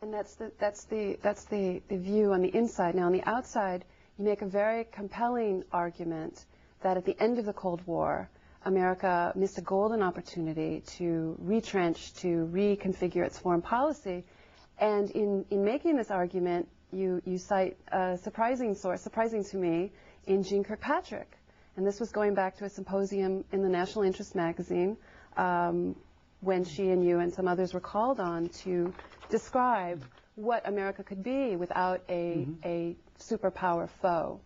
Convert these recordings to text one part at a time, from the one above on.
And that's the view on the inside. Now, on the outside, you make a very compelling argument that at the end of the Cold War, America missed a golden opportunity to retrench, to reconfigure its foreign policy. And in making this argument, you cite a surprising source, surprising to me, in Jeane Kirkpatrick. And this was going back to a symposium in the National Interest magazine when she and you and some others were called on to describe what America could be without a superpower foe.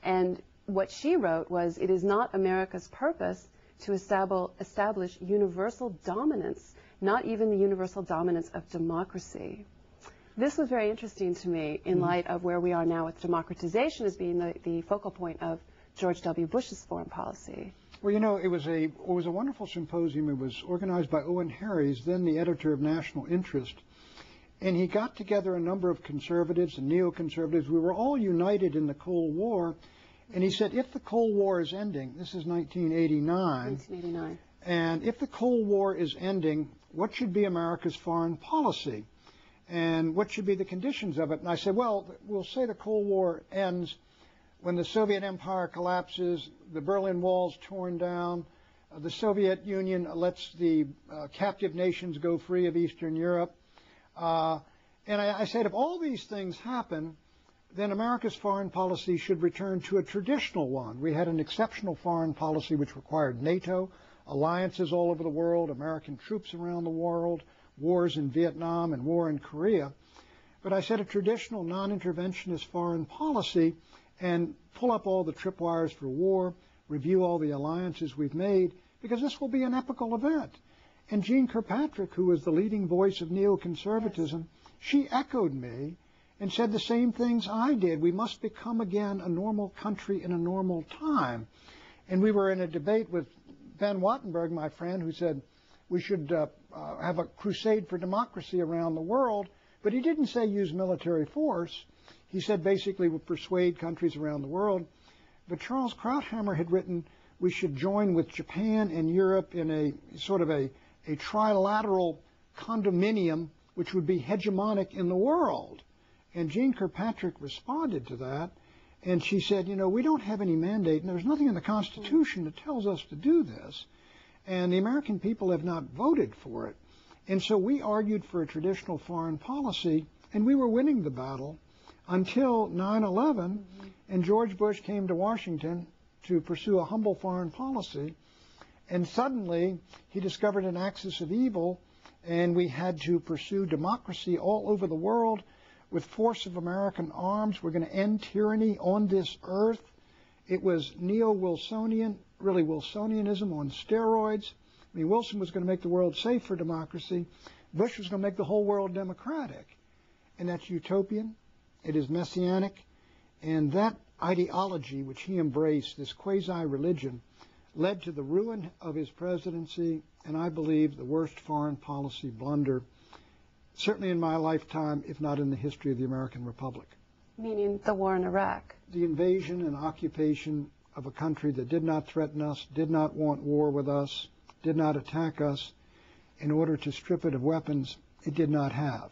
And what she wrote was, it is not America's purpose to establish universal dominance, not even the universal dominance of democracy. This was very interesting to me in light of where we are now with democratization as being the focal point of George W. Bush's foreign policy. Well, you know, it was a wonderful symposium. It was organized by Owen Harries, then the editor of National Interest. And he got together a number of conservatives and neoconservatives. We were all united in the Cold War. And he said, if the Cold War is ending, this is 1989, and if the Cold War is ending, what should be America's foreign policy? And what should be the conditions of it? And I said, well, we'll say the Cold War ends when the Soviet Empire collapses, the Berlin Wall's torn down, the Soviet Union lets the captive nations go free of Eastern Europe. And I said, if all these things happen, then America's foreign policy should return to a traditional one. We had an exceptional foreign policy which required NATO, alliances all over the world, American troops around the world, wars in Vietnam and war in Korea. But I said a traditional non-interventionist foreign policy and pull up all the tripwires for war, review all the alliances we've made, because this will be an epical event. And Jeane Kirkpatrick, who was the leading voice of neoconservatism, she echoed me and said the same things I did. We must become again a normal country in a normal time. And we were in a debate with Ben Wattenberg, my friend, who said we should have a crusade for democracy around the world. But he didn't say use military force. He said basically we'll persuade countries around the world. But Charles Krauthammer had written we should join with Japan and Europe in a sort of a trilateral condominium which would be hegemonic in the world. And Jeane Kirkpatrick responded to that, and she said, you know, we don't have any mandate, and there's nothing in the Constitution that tells us to do this, and the American people have not voted for it. And so we argued for a traditional foreign policy, and we were winning the battle until 9/11, and George Bush came to Washington to pursue a humble foreign policy, and suddenly he discovered an axis of evil, and we had to pursue democracy all over the world. With force of American arms, we're going to end tyranny on this earth. It was neo-Wilsonian, really Wilsonianism on steroids. I mean, Wilson was going to make the world safe for democracy. Bush was going to make the whole world democratic. And that's utopian. It is messianic. And that ideology which he embraced, this quasi-religion, led to the ruin of his presidency, and I believe the worst foreign policy blunder, certainly in my lifetime, if not in the history of the American Republic. Meaning the war in Iraq. The invasion and occupation of a country that did not threaten us, did not want war with us, did not attack us, in order to strip it of weapons it did not have.